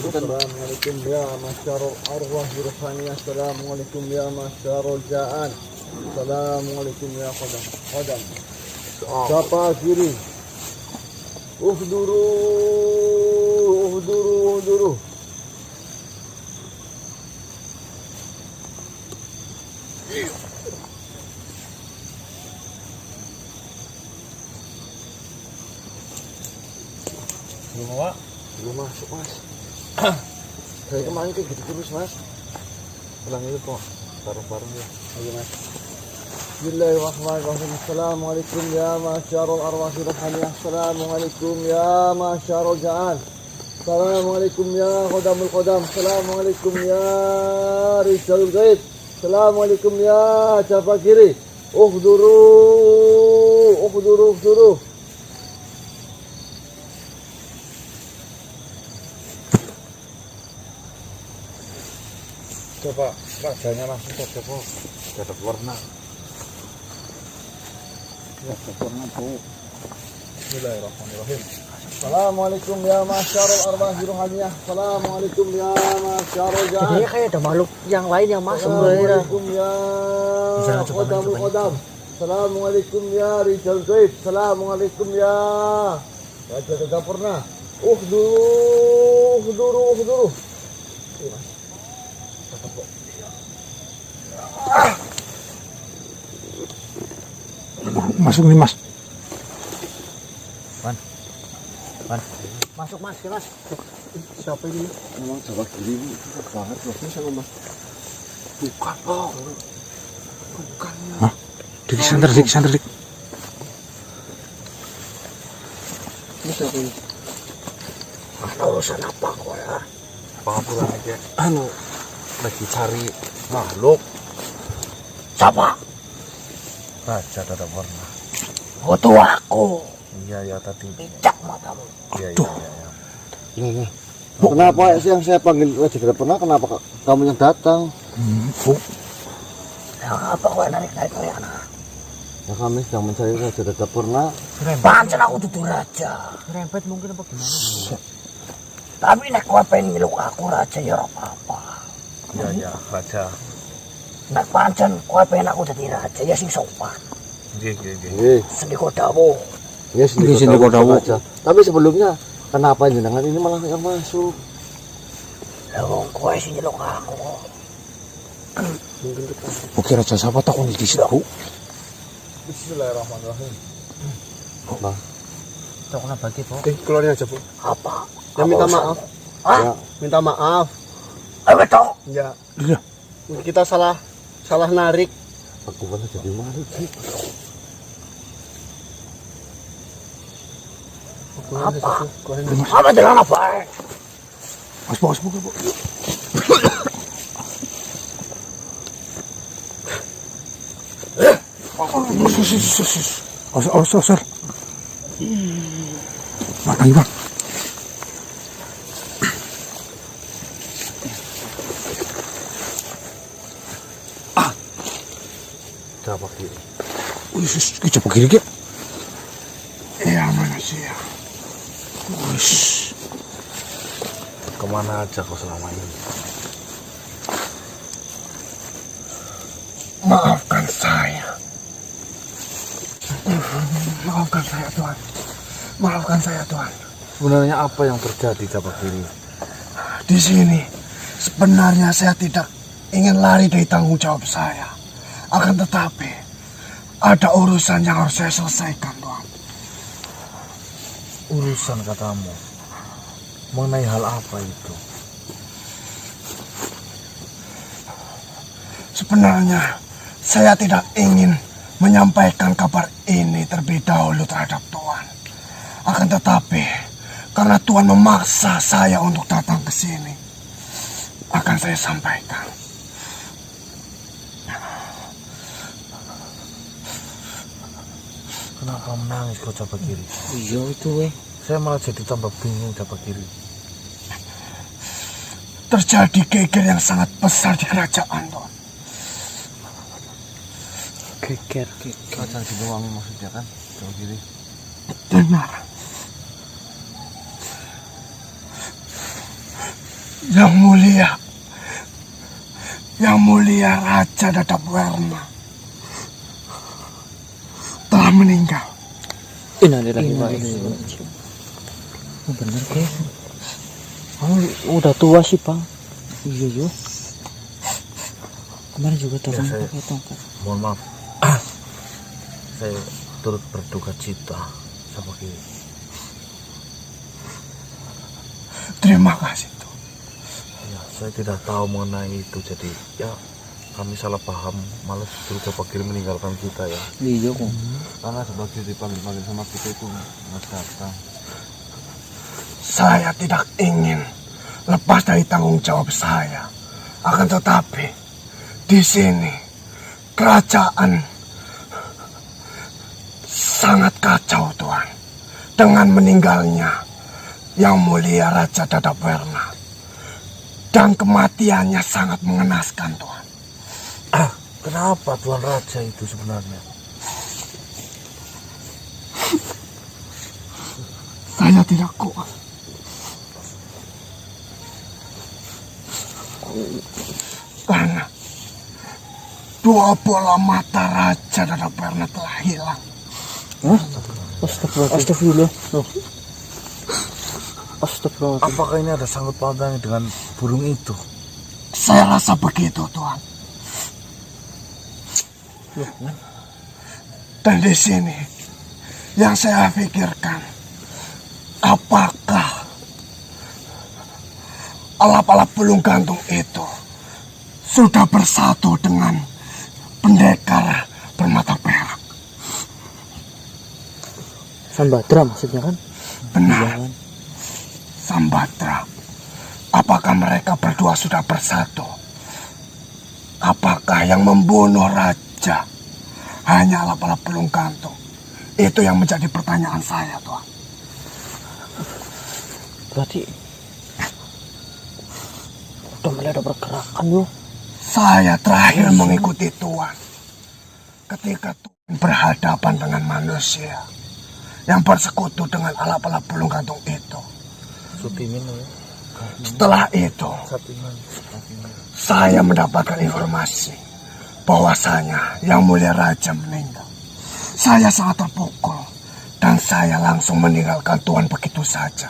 Assalamualaikum ya masyarul arwah ruhaniyah. Assalamualaikum ya masyarul ja'an. Assalamualaikum ya qadam. Sapa kiri. Uhduru. Belum masuk mas. Dari kemarin kayak gitu terus mas. Pulang itu kok bareng-bareng ya. Ayo mas. Bismillahirrahmanirrahim. Assalamualaikum ya masyarul arwah ruhaniyah. Assalamualaikum ya masyarul ja'an. Assalamualaikum ya qadam. Assalamualaikum ya rijalul gaib. Assalamualaikum ya jabakiri. Uhduru. Coba rajanya langsung coba ada warna. Ya, warna tuh. Bismillahirrahmanirrahim. Assalamualaikum ya masyarul arwah ruhaniyah. Assalamualaikum ya masyarul ja'an. Ini kayak ada makhluk yang lain yang masuk. Assalamualaikum ya qadam. Assalamualaikum ya rijal gaib. Assalamualaikum ya raja gapurna. Uhduru. Masuk nih mas. Pan. Masuk mas. Siapa ini? Memang Jawa Giri ini banget loh. Ini sama mas. Bukan oh. Bukan. Hah? Dik santer dik. Ini siapa ini? Urusan apa kok ya? Pulang aja. Lagi cari makhluk. Siapa? Raja Tata Warna. Foto aku. Iya tadi. Pijak matamu. Iya. Ini. Kenapa sih yang saya panggil Raja Tata Warna? Kenapa kamu yang datang? Ya apa kok narik kayak anak? Ya kami sedang mencari Raja Tata Warna. Pancen aku tutur raja. Rempet mungkin apa gimana? Tapi nek kowe pengen ngeluk aku raja ya ora apa-apa. Iya Raja. Nek pancen kowe pengen aku dadi raja ya sing sopan. Nggih. Sendiko dawuh. Yes, Sendiko dawuh. Tapi sebelumnya kenapa jenengan ini malah yang masuk? Lah wong kowe sing ngeluk aku. Mungkin kita. Oke raja siapa takon di situ. Bismillahirrahmanirrahim. Nah, Cokna bagi, Bu. keluarin aja, Bu. Apa? Ya minta maaf. Hah? Ya, minta maaf. Ayo tok. Ya, Iya. kita salah narik. Aku malah jadi malu sih. Apa? Apa jalan apa? Mas Bu. Osor. Makanya bang. Coba kiri. Coba kiri ke. Ya mana sih ya. Kemana aja kau selama ini? Maafkan saya. Maafkan saya Tuhan. Sebenarnya apa yang terjadi, Coba kiri? Di sini sebenarnya saya tidak ingin lari dari tanggung jawab saya. Akan tetapi ada urusan yang harus saya selesaikan, Tuhan. Urusan katamu. Mengenai hal apa itu? Sebenarnya saya tidak ingin menyampaikan kabar ini terlebih dahulu terhadap Tuhan. Akan tetapi karena Tuhan memaksa saya untuk datang ke sini, akan saya sampaikan. Kenapa menangis kau, Coba kiri? Iya itu Saya malah jadi tambah bingung, Coba kiri. Terjadi geger yang sangat besar di kerajaan, Tuhan. Geger. Kerajaan Siliwangi maksudnya kan, Coba kiri? Benar. Yang mulia Raja Dadapwerna telah meninggal. Innalillahi wa inna ilaihi raji'un. Oh, bener guys. Udah tua sih bang. Iya. Kemarin juga tolong pakai tongkat. Mohon maaf. Saya turut berduka cita sama Kiai. Terima kasih tuh. Ya, saya tidak tahu mengenai itu, jadi ya kami salah paham, malah justru Bapak Kiri meninggalkan kita ya. Iya kok. Karena sebagai dipanggil-panggil sama kita itu nggak datang. Saya tidak ingin lepas dari tanggung jawab saya. Akan tetapi di sini kerajaan sangat kacau Tuhan. Dengan meninggalnya Yang Mulia Raja Dadapwerna. Dan kematiannya sangat mengenaskan Tuhan. Kenapa Tuan Raja itu sebenarnya? Saya tidak kuat. Karena dua bola mata Raja Dadapwerna telah hilang. Astagfirullah. Astagfirullah. Apakah ini ada sangkut pautnya dengan burung itu? Saya rasa begitu Tuhan. Dan di sini yang saya pikirkan, apakah alap-alap bulung gantung itu sudah bersatu dengan pendekar bermata perak? Sambadra maksudnya kan? Benar, Jangan. Sambadra. Apakah mereka berdua sudah bersatu? Apakah yang membunuh raja hanya alap-alap bulung gantung? Itu yang menjadi pertanyaan saya, Tuhan. Berarti udah mulai ada pergerakan loh. Saya terakhir mengikuti Tuhan ketika Tuhan berhadapan dengan manusia yang bersekutu dengan alap-alap bulung gantung itu. Sutimin ya. Setelah itu, saya mendapatkan informasi bahwasanya Yang Mulia Raja meninggal. Saya sangat terpukul dan saya langsung meninggalkan Tuhan begitu saja.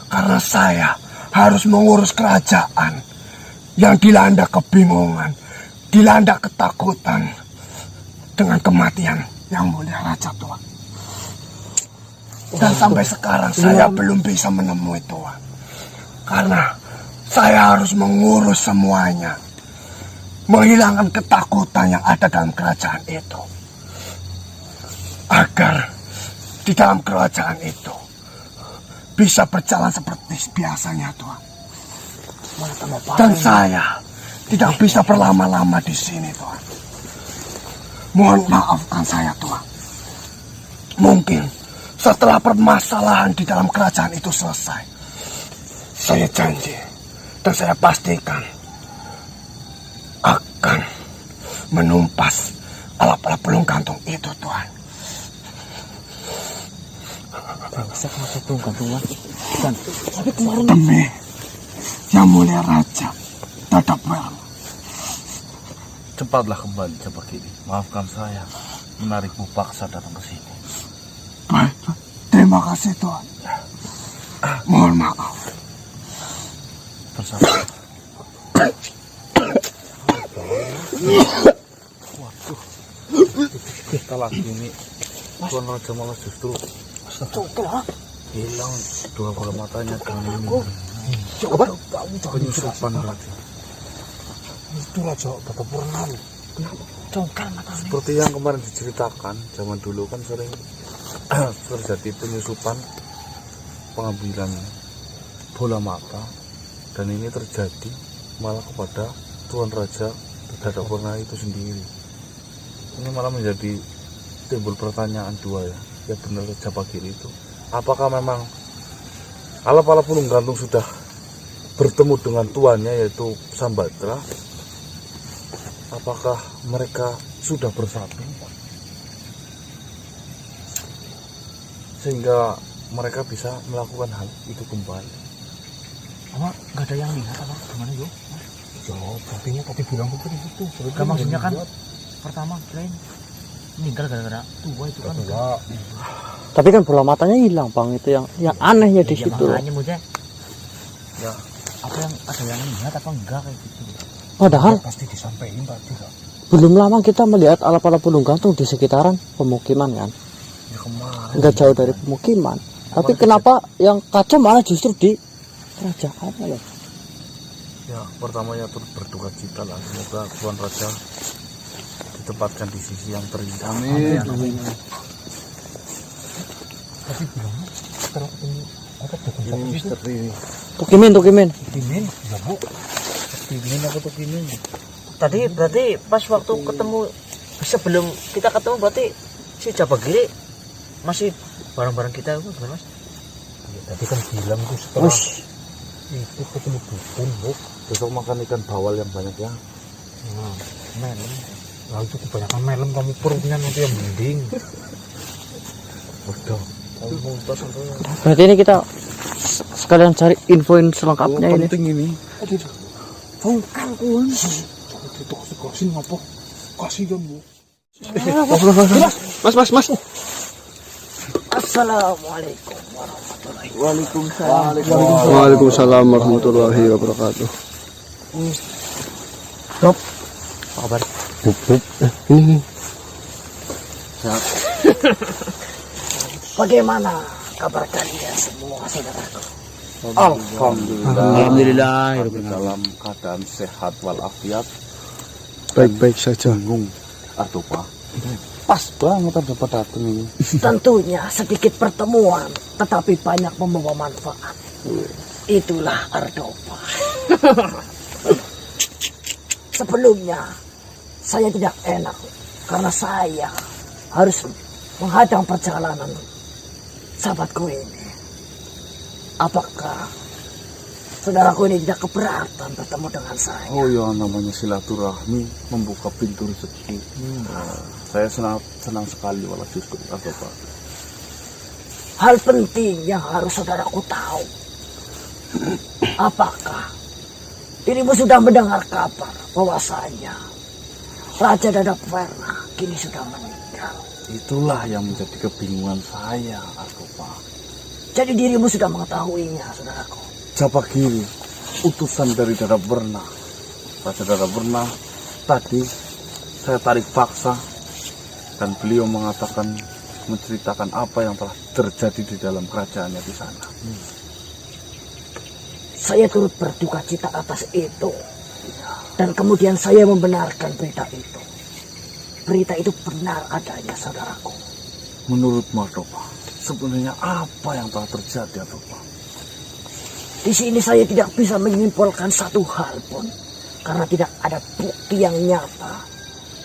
Karena saya harus mengurus kerajaan yang dilanda kebingungan, dilanda ketakutan dengan kematian Yang Mulia Raja Tuhan. Dan sampai sekarang saya belum bisa menemui Tuhan. Karena saya harus mengurus semuanya. Menghilangkan ketakutan yang ada dalam kerajaan itu. Agar di dalam kerajaan itu bisa berjalan seperti biasanya Tuhan. Dan saya tidak bisa berlama-lama di sini Tuhan. Mohon maafkan saya Tuhan. Mungkin setelah permasalahan di dalam kerajaan itu selesai, saya janji dan saya pastikan akan menumpas alap-alap bulung gantung itu Tuhan. Bisa masuk bulung gantung lagi. Dan tapi kemarin Demi Yang Mulia Raja Dadapwerna. Cepatlah kembali Bapak Kiri. Maafkan saya menarikmu paksa datang ke sini. Baik, terima kasih Tuhan. Mohon maaf. Bersama. Waduh. Kita lagi ini Tuan Raja malah justru hilang dua bola matanya dengan ini. Penyusupan berarti. Itu Raja Dadapwerna. congkal matanya. Seperti yang kemarin diceritakan, zaman dulu kan sering terjadi penyusupan, pengambilan bola mata, dan ini terjadi malah kepada Tuan Raja Dadapwerna itu sendiri. Ini malah menjadi timbul pertanyaan dua ya. Ya benar saja Pak Giri itu. Apakah memang alap-alap bulung gantung sudah bertemu dengan tuannya yaitu Sambadra? Apakah mereka sudah bersatu sehingga mereka bisa melakukan hal itu kembali? Apa nggak ada yang lihat apa gimana yuk? Jawab, buktinya tadi bilang seperti itu. Gak maksudnya kan pertama kirain meninggal gara-gara tua itu kan. Tapi kan bola matanya hilang bang, itu yang anehnya di situ. Makanya muda. Ya, apa yang ada yang lihat apa enggak kayak gitu. Padahal Pasti disampaikan tadi kak. belum lama kita melihat ala-ala burung gantung di sekitaran pemukiman kan. Ya kemarin. Nggak jauh dari pemukiman. Tapi kenapa yang kacau malah justru di kerajaan ya? Ya pertamanya turut berduka cita lah. Semoga Tuan Raja ditempatkan di sisi yang terindah. Amin. Tapi bilangnya setelah ini apa dukun Ini sapi itu? misteri ini. Tukimin. Dimin, ya bu. Ini apa tuh ini? Tadi berarti pas waktu ketemu sebelum kita ketemu berarti si Jabagiri masih bareng-bareng kita itu gimana Mas? Ya, tadi kan bilang tuh setelah Wih, itu ketemu dukun bu. Besok makan ikan bawal yang banyak ya. Nah, melem. Lalu itu kebanyakan melem kamu perutnya nanti yang mending. Udah. berarti ini kita sekalian cari info selengkapnya ini. Penting ini. Bukan kun. Itu kasih ngapa? Kasihan bu. Mas. Assalamualaikum. Waalaikumsalam warahmatullahi wabarakatuh. Apa kabar? Ini. Bagaimana kabar kalian semua saudaraku? Alhamdulillah. Dalam keadaan sehat walafiat. Baik-baik saja. Bingung. Atau apa? Pas banget ada datang ini. Tentunya sedikit pertemuan, tetapi banyak membawa manfaat. Itulah Ardopa. Sebelumnya, saya tidak enak karena saya harus menghadang perjalanan sahabatku ini. Apakah saudaraku ini tidak keberatan bertemu dengan saya? Oh ya, namanya silaturahmi membuka pintu rezeki. Saya senang sekali walau justru atau apa. Hal penting yang harus saudaraku tahu. Apakah dirimu sudah mendengar kabar bahwasanya Raja Dadapverna kini sudah meninggal? Itulah yang menjadi kebingungan saya, Argopa. Jadi dirimu sudah mengetahuinya, saudaraku. Jabagiri, utusan dari Dadapverna. Raja Dadapverna tadi saya tarik paksa dan beliau mengatakan menceritakan apa yang telah terjadi di dalam kerajaannya di sana. Saya turut berduka cita atas itu. Dan kemudian saya membenarkan berita itu. Berita itu benar adanya, saudaraku. Menurut Argopa, sebenarnya apa yang telah terjadi, Argopa? Di sini saya tidak bisa menyimpulkan satu hal pun. Karena tidak ada bukti yang nyata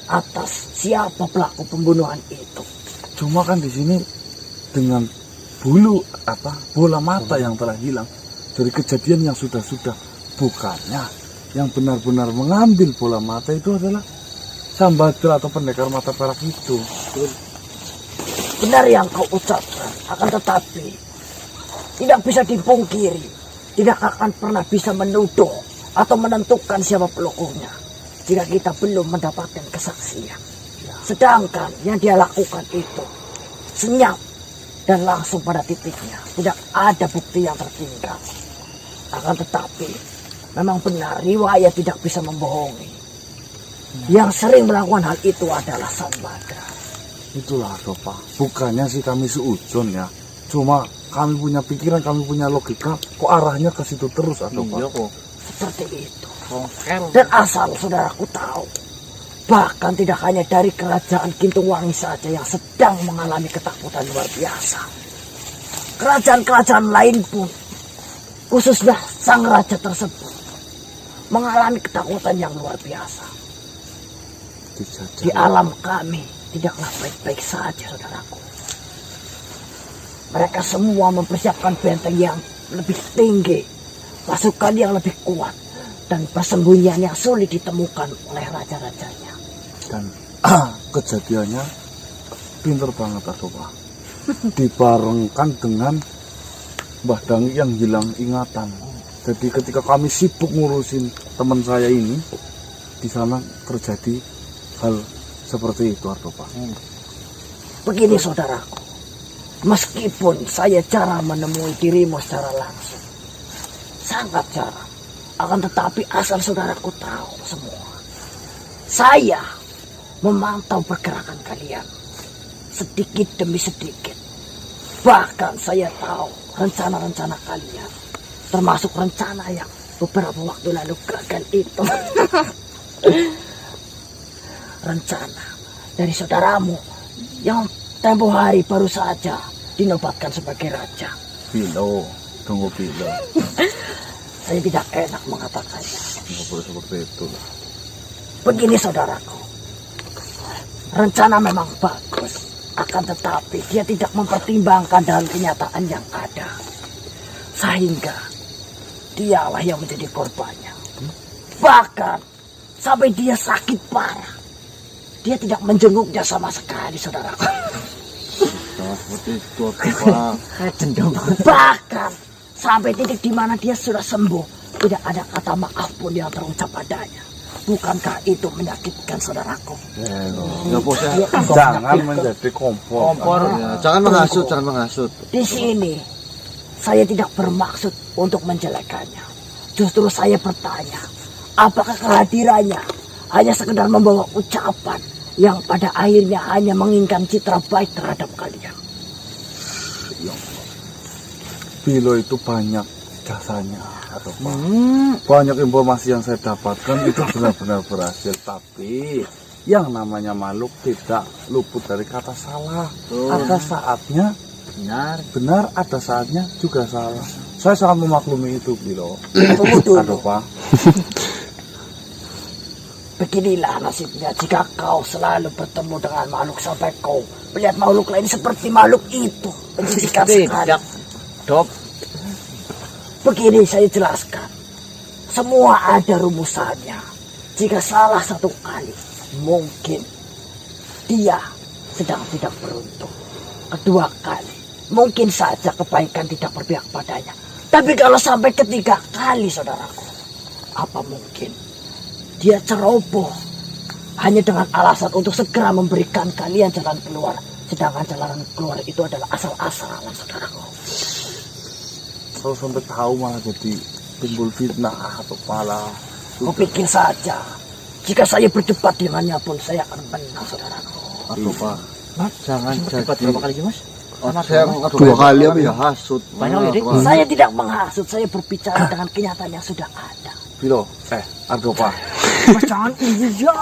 atas siapa pelaku pembunuhan itu. Cuma kan di sini dengan bola mata yang telah hilang dari kejadian yang sudah-sudah, bukannya yang benar-benar mengambil bola mata itu adalah Sambadra atau pendekar mata perak itu. Benar yang kau ucapkan, akan tetapi tidak bisa dipungkiri, tidak akan pernah bisa menuduh atau menentukan siapa pelakunya jika kita belum mendapatkan kesaksian. Sedangkan yang dia lakukan itu senyap dan langsung pada titiknya, tidak ada bukti yang tertinggal. Akan tetapi memang benar riwayat tidak bisa membohongi. Yang sering melakukan hal itu adalah Sambadra. Itulah Argopa, bukannya sih kami seujun ya, cuma kami punya pikiran, kami punya logika, kok arahnya ke situ terus Argopa. Iya kok. Seperti itu. Dan asal saudaraku tahu, bahkan tidak hanya dari kerajaan Kintuwangi saja yang sedang mengalami ketakutan luar biasa. Kerajaan-kerajaan lain pun, khususnya sang raja tersebut, mengalami ketakutan yang luar biasa. Di alam kami tidaklah baik-baik saja, saudaraku. Mereka semua mempersiapkan benteng yang lebih tinggi, pasukan yang lebih kuat, dan persembunyian yang sulit ditemukan oleh raja-rajanya. Dan kejadiannya pinter banget Argopa. Dibarengkan dengan Mbah Dangi yang hilang ingatan. Jadi ketika kami sibuk ngurusin teman saya ini, di sana terjadi hal seperti itu, Ardopa. Begini saudaraku, meskipun saya jarang menemui dirimu secara langsung, sangat jarang, akan tetapi asal saudaraku tahu semua, saya memantau pergerakan kalian sedikit demi sedikit. Bahkan saya tahu rencana-rencana kalian, termasuk rencana yang beberapa waktu lalu gagal itu. Rencana dari saudaramu yang tempo hari baru saja dinobatkan sebagai raja. Pilo, tunggu Pilo. Saya tidak enak mengatakannya. Nggak boleh seperti itu. Begini saudaraku, rencana memang bagus, akan tetapi dia tidak mempertimbangkan dalam kenyataan yang ada, sehingga dialah yang menjadi korbannya. Bahkan sampai dia sakit parah, dia tidak menjenguknya sama sekali, saudaraku. Seperti itu, Ardopa. Bahkan sampai titik di mana dia sudah sembuh, tidak ada kata maaf pun yang terucap padanya. Bukankah itu menyakitkan, saudaraku? Ya, bos ya. Jangan menjadi kompor. Ya, jangan menghasut, jangan menghasut. Di sini saya tidak bermaksud untuk menjelekannya. Justru saya bertanya, apakah kehadirannya hanya sekedar membawa ucapan yang pada akhirnya hanya menginginkan citra baik terhadap kalian? Pilo itu banyak jasanya, Ardopa. Banyak informasi yang saya dapatkan itu benar-benar berhasil. Tapi yang namanya makhluk tidak luput dari kata salah. Ada saatnya benar, ada saatnya juga salah. Saya sangat memaklumi itu, Pilo. Tunggu dulu. Ardopa. Beginilah nasibnya jika kau selalu bertemu dengan makhluk sampai kau melihat makhluk lain seperti makhluk itu. Menjijikan sekali. Dop. Begini saya jelaskan. Semua ada rumusannya. Jika salah satu kali, mungkin dia sedang tidak beruntung. Kedua kali, mungkin saja kebaikan tidak berpihak padanya. Tapi kalau sampai ketiga kali, saudaraku, apa mungkin dia ceroboh hanya dengan alasan untuk segera memberikan kalian jalan keluar, sedangkan jalan keluar itu adalah asal-asalan, saudaraku. Kalau sampai tahu malah jadi timbul fitnah atau malah. Kupikir saja, jika saya berdebat dengannya pun saya akan menang, saudaraku. Ardopa. Jangan Debat jadi. berapa kali sih, Mas? Saya 2 kali ya hasut. Banyak ya, Dik? Saya tidak menghasut, saya berbicara dengan kenyataan yang sudah ada. Pilo, Ardopa. Mas, jangan iya.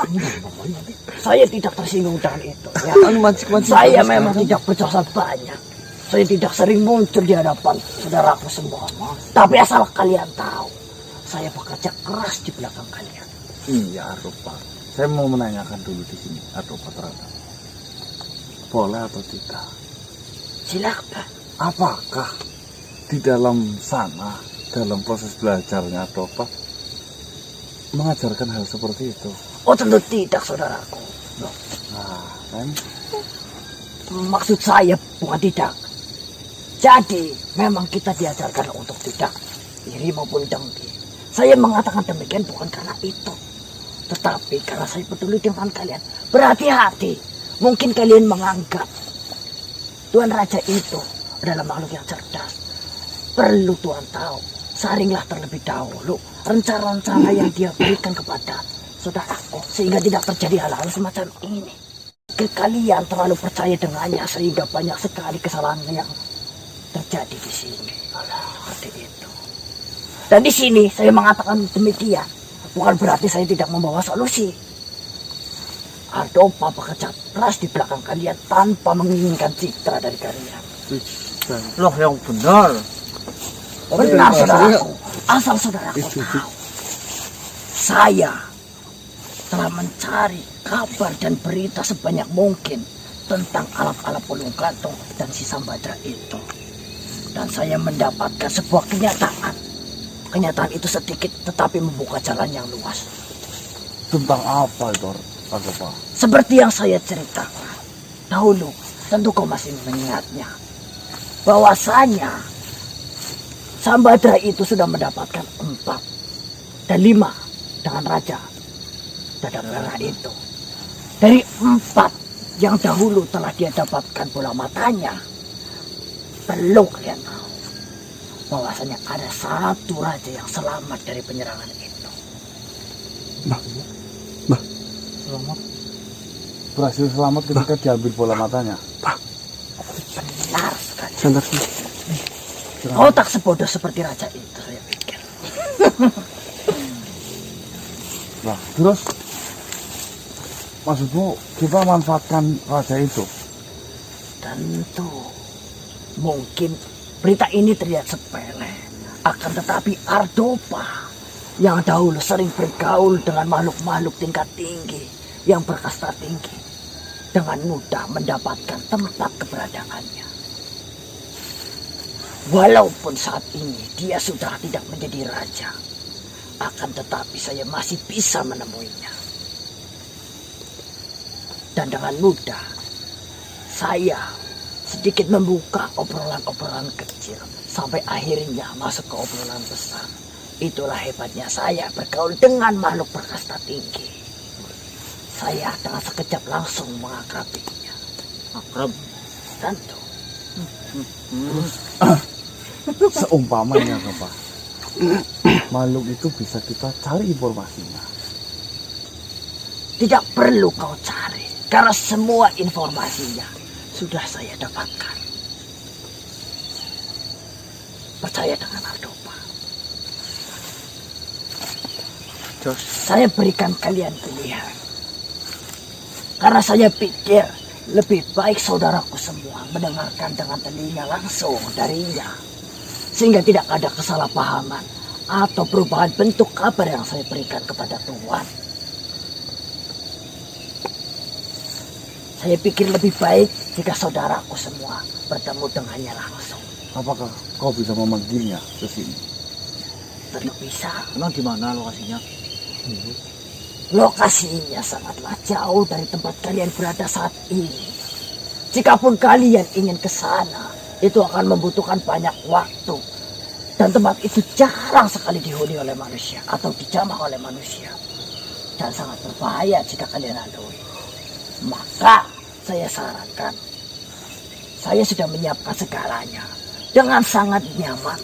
Saya tidak tersinggung dengan itu. Ya. Mancing-mancing. Saya memang tidak berdosa banyak. Saya tidak sering muncul di hadapan saudaraku semua. Tapi asal kalian tahu, saya bekerja keras di belakang kalian. Iya, Ardopa. Saya mau menanyakan dulu di sini, Ardopa terhadap. Boleh atau tidak? Silakan. Apakah di dalam sana, dalam proses belajarnya Ardopa, mengajarkan hal seperti itu? Oh tentu tidak, saudaraku. Nah, kan? Maksud saya bukan tidak. Jadi memang kita diajarkan untuk tidak iri maupun dengki. Saya mengatakan demikian bukan karena itu, tetapi karena saya peduli dengan kalian. Berhati-hati. Mungkin kalian menganggap Tuan Raja itu adalah makhluk yang cerdas. Perlu Tuan tahu, saringlah terlebih dahulu rencana-rencana yang dia berikan kepada saudaraku, sehingga tidak terjadi hal-hal semacam ini. Kalian terlalu percaya dengannya sehingga banyak sekali kesalahan yang terjadi di sini. Seperti itu. Dan di sini saya mengatakan demikian, bukan berarti saya tidak membawa solusi. Ardopa bekerja keras di belakang kalian tanpa menginginkan citra dari kalian. Loh, yang benar. Benar, saudaraku. Asal saudaraku tahu, saya telah mencari kabar dan berita sebanyak mungkin tentang alat-alat ulung gantung dan si Sambadra itu. Dan saya mendapatkan sebuah kenyataan. Kenyataan itu sedikit tetapi membuka jalan yang luas. Tentang apa itu, Ardopa? Seperti yang saya ceritakan dahulu, tentu kau masih mengingatnya. Bahwasanya Sambadra itu sudah mendapatkan 4 dan 5 dengan Raja Dadapera itu. Dari 4 yang dahulu telah dia dapatkan bola matanya, perlu kalian tahu bahwasanya ada 1 raja yang selamat dari penyerangan itu. Selamat. Berhasil selamat ketika diambil bola matanya. Benar sekali. Sebentar sih. Kau tak sebodoh seperti raja itu, saya pikir. Nah, terus maksudmu kita manfaatkan raja itu? Tentu. Mungkin berita ini terlihat sepele. Akan tetapi Ardopa yang dahulu sering bergaul dengan makhluk-makhluk tingkat tinggi yang berkasta tinggi dengan mudah mendapatkan tempat keberadaannya. Walaupun saat ini dia sudah tidak menjadi raja, akan tetapi saya masih bisa menemuinya. Dan dengan mudah saya sedikit membuka obrolan-obrolan kecil sampai akhirnya masuk ke obrolan besar. Itulah hebatnya saya bergaul dengan makhluk berkasta tinggi. Saya dengan sekejap langsung mengakrabinya. Akrab. Tentu. Seumpamanya apa? Makhluk itu bisa kita cari informasinya. Tidak perlu kau cari, karena semua informasinya sudah saya dapatkan. Percaya dengan Ardopa. Saya berikan kalian pilihan. Karena saya pikir lebih baik saudaraku semua mendengarkan dengan telinga langsung darinya. Sehingga tidak ada kesalahpahaman atau perubahan bentuk kabar yang saya berikan kepada Tuhan. Saya pikir lebih baik jika saudaraku semua bertemu dengannya langsung. Apakah kau bisa memanggilnya ke sini? Tentu bisa. Emang di mana lokasinya? Lokasinya sangatlah jauh dari tempat kalian berada saat ini. Jikapun kalian ingin ke sana, itu akan membutuhkan banyak waktu. Dan tempat itu jarang sekali dihuni oleh manusia atau dijamah oleh manusia. Dan sangat berbahaya jika kalian lalui. Maka saya sarankan, saya sudah menyiapkan segalanya dengan sangat nyaman.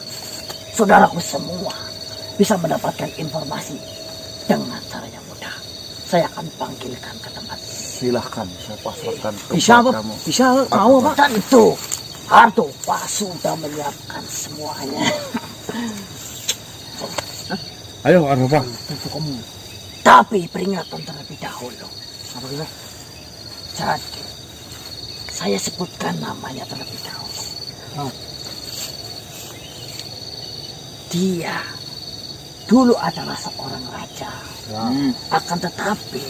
Saudaraku semua bisa mendapatkan informasi dengan cara yang mudah. Saya akan panggilkan ke tempat. Silahkan, saya pasrahkan Bisa apa? kepadamu. Bisa mau apa? Tentu, Ardopa sudah menyiapkan semuanya. Ayo, Ardopa. Tentu kamu. Tapi peringatan terlebih dahulu. Apa kita? Jadi, saya sebutkan namanya terlebih dahulu. Dia dulu adalah seorang raja. Akan tetapi,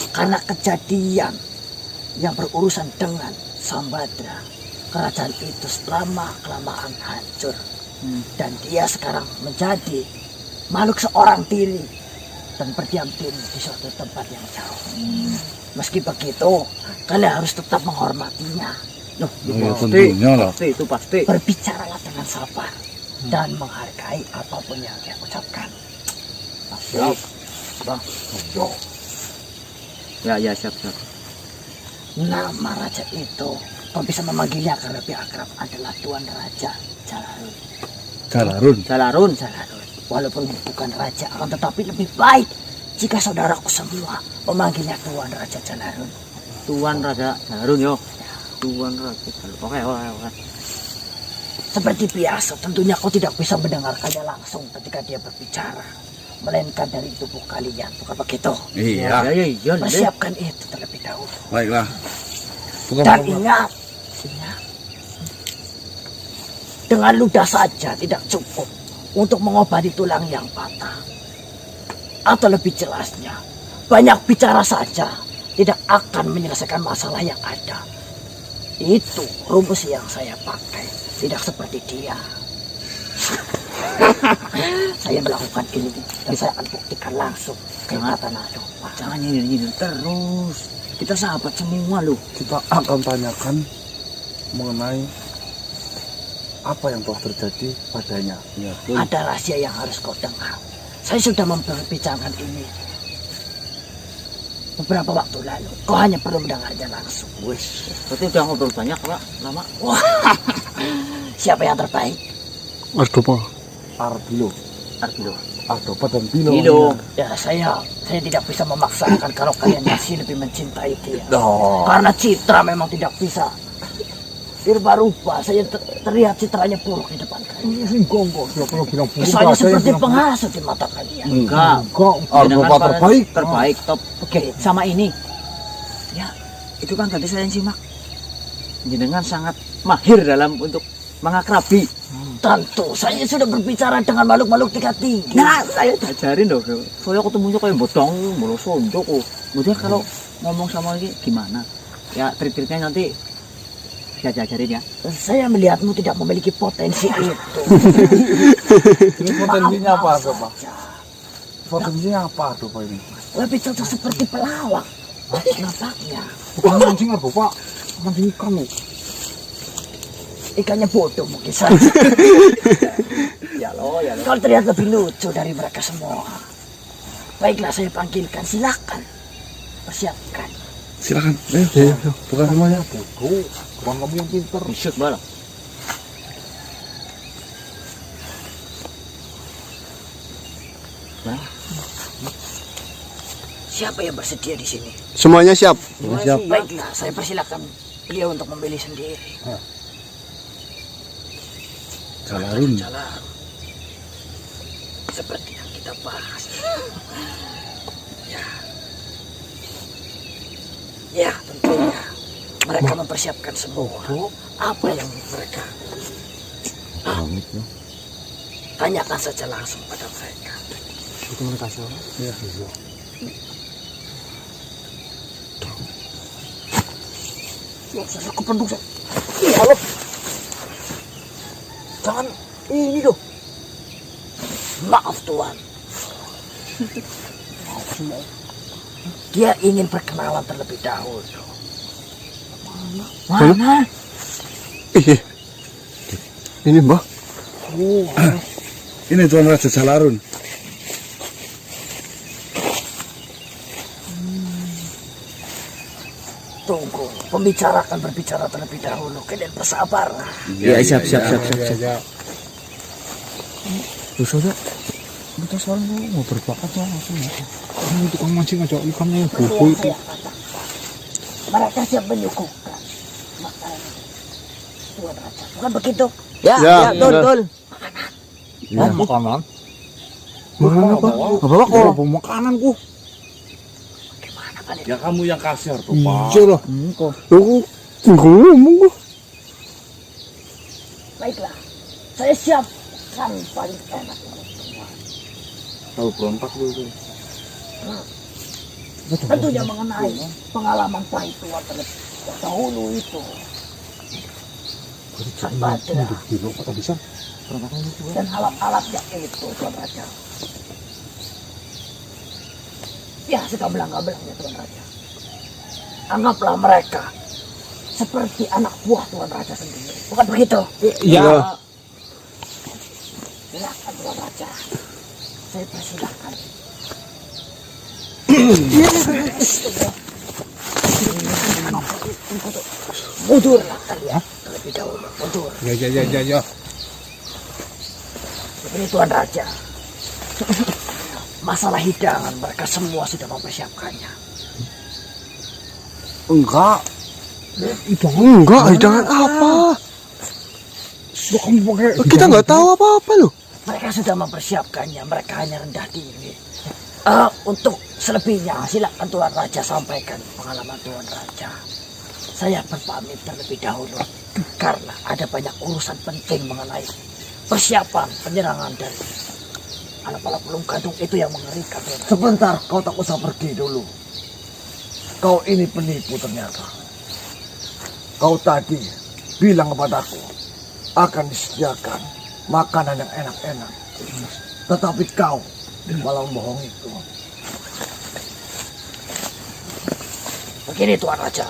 karena kejadian yang berurusan dengan Sambadra, kerajaan itu lama-kelamaan hancur. Dan dia sekarang menjadi makhluk seorang diri dan berdiam diri di suatu tempat yang jauh. Meski begitu, kalian harus tetap menghormatinya. Loh, Ya, tentunya lah. pasti itu pasti. Berbicaralah dengan sabar dan menghargai apapun yang dia ucapkan. Siap. Yo, Ya siap. nama raja itu, kau bisa memanggilnya agar lebih akrab, adalah Tuan Raja Jalarun. Jalarun. Jalarun. Jalarun. Walaupun bukan raja, akan tetapi lebih baik jika saudaraku semua memanggilnya Tuan Raja Jalarun. Tuan Raja Jalarun yo. Tuan Raja Jalarun. Oke. Seperti biasa, tentunya kau tidak bisa mendengarkannya langsung ketika dia berbicara, melainkan dari tubuh kalian, bukan begitu? Iya. Iya. Persiapkan itu terlebih dahulu. Baiklah. Bukan Dan ingat, dengan ludah saja tidak cukup untuk mengobati tulang yang patah. Atau lebih jelasnya, banyak bicara saja tidak akan menyelesaikan masalah yang ada. Itu rumus yang saya pakai, tidak seperti dia. Saya melakukan ini dan saya akan buktikan langsung kehebatan Ardopa. Jangan nyindir terus. Kita sahabat semua loh. kita akan tanyakan mengenai apa yang telah terjadi padanya. Ya, Ada rahasia yang harus kau dengar. Saya sudah memperbicarakan ini beberapa waktu lalu. Kau hanya perlu mendengarnya langsung. Wis, berarti udah ngobrol banyak Pak, lama. Wah, siapa yang terbaik? Ardopa. Arbilo. Arbilo. Ardopa dan Bilo. Bilo. Ya, saya tidak bisa memaksakan kalau kalian masih lebih mencintai dia. Oh. Karena citra memang tidak bisa dirubah-rubah. Saya terlihat citranya buruk di depan kalian. Enggak. Siapa yang bilang buruk? Soalnya seperti penghasut di mata kalian. Enggak. Ardopa terbaik. Terbaik top. Oke, Sama ini. Ya, itu kan tadi saya yang simak. Jenengan sangat mahir dalam untuk mengakrabi. tentu saya sudah berbicara dengan makhluk-makhluk tingkat tinggi. Nah, saya diajarin loh. Saya ketemunya kayak bodong, mulu sondok kok. Kemudian kalau ngomong sama ini gimana? Ya, trik-triknya nanti saya diajarin ya. Saya melihatmu tidak memiliki potensi itu. Ini potensinya apa, Maaf Ardopa? saja. Potensinya apa, Ardopa ini? Lebih cocok seperti pelawak. Nampaknya. Bukan mancing Ardopa. Mancing ikan loh. Ikannya bodoh mungkin saja. Ya lo. Kau terlihat lebih lucu dari mereka semua. Baiklah, saya panggilkan. Silakan. Persiapkan. Silakan. Ayo. Bukan semuanya. Bodoh. Bukan kamu yang pinter. Bisut bala. Siapa yang bersedia di sini? Semuanya siap. Siap. Baiklah, saya persilakan beliau untuk memilih sendiri. Jalarun. Jalan. Seperti yang kita bahas. Ya, tentunya mereka mempersiapkan semua. Apa yang mereka tanyakan saja langsung pada mereka. Itu mereka siapa? Iya. Saya kependuk saya. Iya loh. Jangan ini loh. Maaf Tuan. Dia ingin perkenalan terlebih dahulu. Mana? Ini Mbah. Ini Tuan Raja Jalarun. Tunggu, pembicara akan berbicara terlebih dahulu. Kalian bersabar. Ya, siap. Terus aja. Kita sekarang mau berbakat ya langsung. Ini tukang mancing aja ikannya yang bobo itu. Mereka siap menyuguhkan makanan Tuan Raja. Bukan begitu? Ya, betul. Ya, makanan. Mana Pak? Bawa kok bawa makanan ku. Gimana kalian? Ya kamu yang kasih Ardopa. Iya lah. Aku ngomong kok. Baiklah, saya siapkan paling enak. Tahu berontak dulu. Tentunya mengenai pengalaman pahit Tuan terlebih dahulu itu. Badra dan alat-alatnya itu Tuan Raja. Ya, sudah belang-belangnya Tuan Raja. Anggaplah mereka seperti anak buah Tuan Raja sendiri. Bukan begitu? Iya. Silakan Tuan Raja. Saya persilahkan. Mundurlah kalian terlebih dahulu. Mundur. Ya. Ini Tuan Raja. Masalah hidangan mereka semua sudah mempersiapkannya. Enggak. Hidangan apa? Kamu pakai. Kita nggak tahu apa-apa loh. Mereka sudah mempersiapkannya. Mereka hanya rendah diri. Untuk selebihnya silakan Tuan Raja sampaikan pengalaman Tuan Raja. Saya berpamit terlebih dahulu karena ada banyak urusan penting mengenai persiapan penyerangan dari anak-anak belum gantung itu yang mengerikan. Sebentar, kau tak usah pergi dulu. Kau ini penipu ternyata. Kau tadi bilang kepadaku akan disediakan makanan yang enak-enak. Tetapi kau malah membohongiku. Begini Tuan Raja.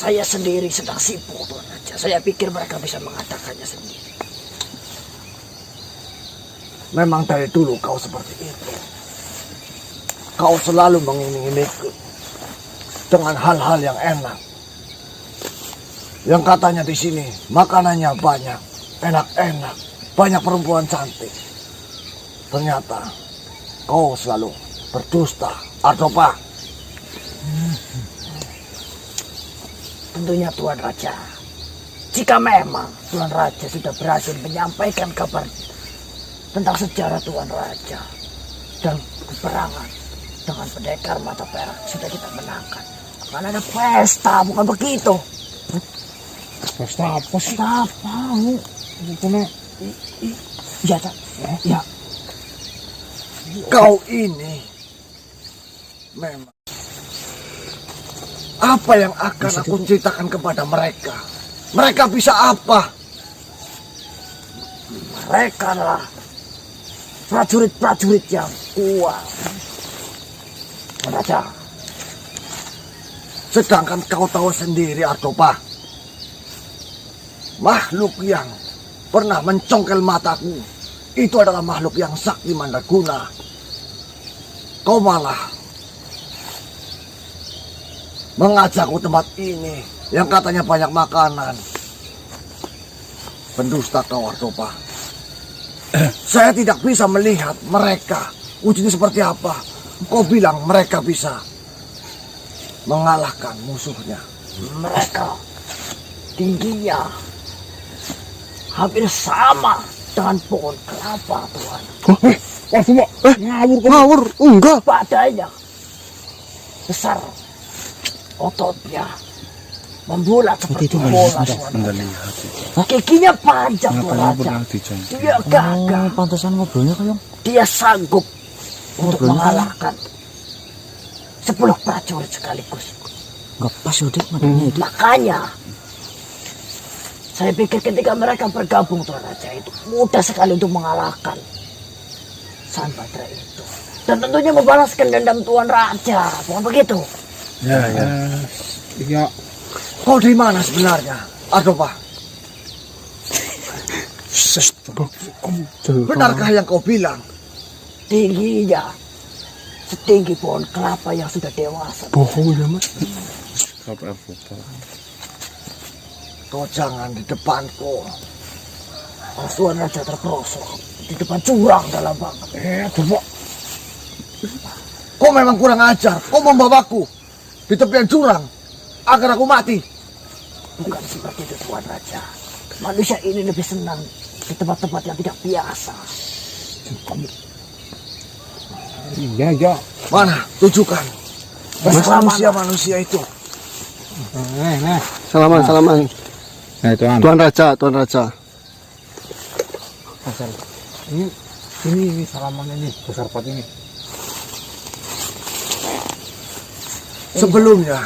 saya sendiri sedang sibuk, Tuan Raja. Saya pikir mereka bisa mengatakannya sendiri. Memang dari dulu kau seperti itu. Kau selalu mengiming-imingiku dengan hal-hal yang enak. Yang katanya di sini makanannya banyak, enak-enak, banyak perempuan cantik. Ternyata kau selalu berdusta, Artopa. Tentunya Tuan Raja, jika memang Tuan Raja sudah berhasil menyampaikan kabar tentang sejarah Tuan Raja dan peperangan dengan pendekar mata perak sudah kita menangkan, akan ada pesta, bukan begitu? Pesta apa sih? Pesta apa? Ya, tak? Ya. Kau ini memang apa yang akan aku ceritakan kepada mereka? Mereka bisa apa? Mereka adalah prajurit-prajurit yang kuat. Raja. Sedangkan kau tahu sendiri, Artopa, makhluk yang pernah mencongkel mataku itu adalah makhluk yang sakti mandraguna. Kau malah mengajakku tempat ini yang katanya banyak makanan. Pendusta kau, Artopa. Saya tidak bisa melihat mereka wujudnya seperti apa. Kau bilang mereka bisa mengalahkan musuhnya. Mereka tingginya hampir sama dengan pohon kelapa, Tuan. Ngawur, enggak. Badannya besar, ototnya membulat seperti bola, Tuan. Anda lihat itu. Giginya panjang, Tuan Ngapain Raja. pernah dijangkit? Dia gagah. Pantesan ngobrolnya kayak Dia sanggup untuk mengalahkan 10 prajurit sekaligus. nggak pas udah madanya itu. Makanya saya pikir ketika mereka bergabung, Tuan Raja, itu mudah sekali untuk mengalahkan Sang Badra itu. Dan tentunya membalaskan dendam Tuan Raja, bukan begitu? Ya. Kau dari mana sebenarnya, Artopa? Benarkah yang kau bilang? Tingginya setinggi pohon kelapa yang sudah dewasa. Bohong ya, Mas. Apa foto? Kau jangan di depanku. Tuan Raja terperosok di depan curang dalam banget. Coba. Kau memang kurang ajar. Kau membawaku di tepian jurang agar aku mati. Bukan seperti itu, Tuan Raja. Manusia ini lebih senang di tempat-tempat yang tidak biasa. Iya. Mana? Tunjukkan. Manusia-manusia itu. Salaman. Nah, Tuan Raja. Ini salaman ini, besar pot ini. Sebelumnya,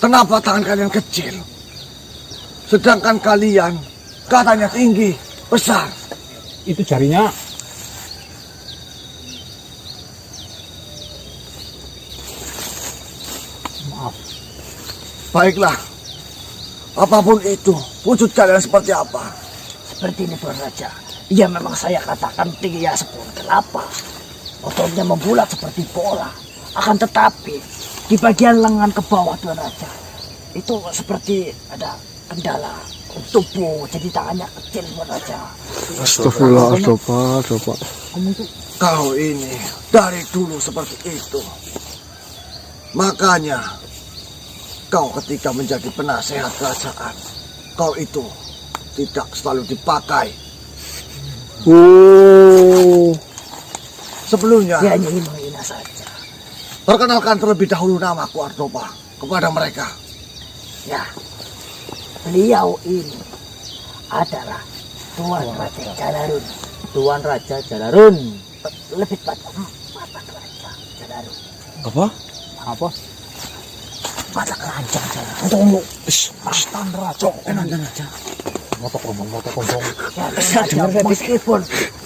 kenapa tangan kalian kecil? Sedangkan kalian katanya tinggi, besar. Itu jarinya. Maaf. Baiklah, apapun itu, wujud kalian seperti apa? Seperti ini, Tuan Raja. Ya memang saya katakan tingginya sepohon kelapa. Ototnya membulat seperti bola. Akan tetapi, di bagian lengan ke bawah, Tuan Raja, itu seperti ada kendala tubuh. Jadi tangannya kecil, Tuan Raja. Astagfirullah, Artopa. Kau ini dari dulu seperti itu. Makanya kau ketika menjadi penasehat kerajaan, kau itu tidak selalu dipakai. Sebelumnya dia hanya ingin menghina saja. Perkenalkan terlebih dahulu namaku, Artopa, kepada mereka. Ya, beliau ini adalah Tuan Raja Jalarun. Tuan Raja Jalarun. Lebih pada mata keranjang Jalarun. Apa? Mata keranjang Jalarun. Tuan Raja. Ya, meskipun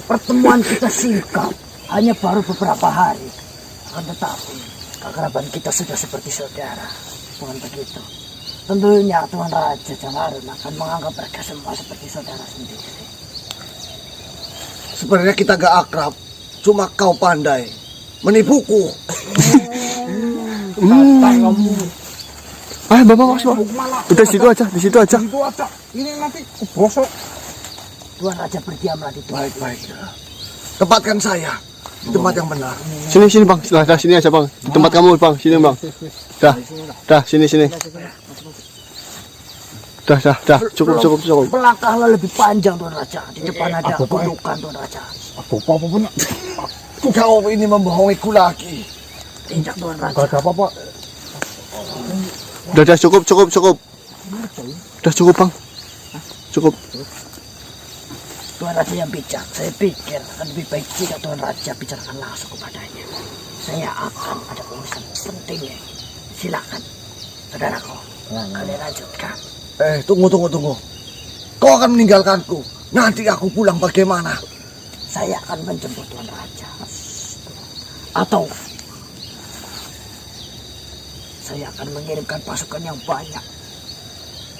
pertemuan kita singkat, hanya baru beberapa hari, akan tetapi keakraban kita sudah seperti saudara. Tuhan begitu, tentunya Tuan Raja Jalarun akan menganggap mereka semua seperti saudara sendiri. Sebenarnya kita gak akrab, cuma kau pandai menipuku. Bapak masuk. Udah situ aja, di situ aja. Itu aja, ini nanti bosok. Tuan Raja berdiamlah di tempat. Baik. Tempatkan saya di tempat yang benar. Sini bang, dah sini aja bang. Di tempat kamu bang, sini bang. Dah sini. Dah, cukup. Melangkahlah lebih panjang Tuan Raja. Di depan ada gundukan Tuan Raja. Apa pun. Kau ini membohongiku lagi. Tidak Tuan Raja. Gak ada apa-apa. Udah cukup. Udah cukup bang. Cukup. Tuan Raja yang bijak, saya pikir akan lebih baik jika Tuan Raja bicarakan langsung kepadanya. Saya akan ada urusan pentingnya. Silakan, saudaraku. Kalian lanjutkan. Tunggu. Kau akan meninggalkanku. Nanti aku pulang bagaimana? Saya akan menjemput Tuan Raja. Atau saya akan mengirimkan pasukan yang banyak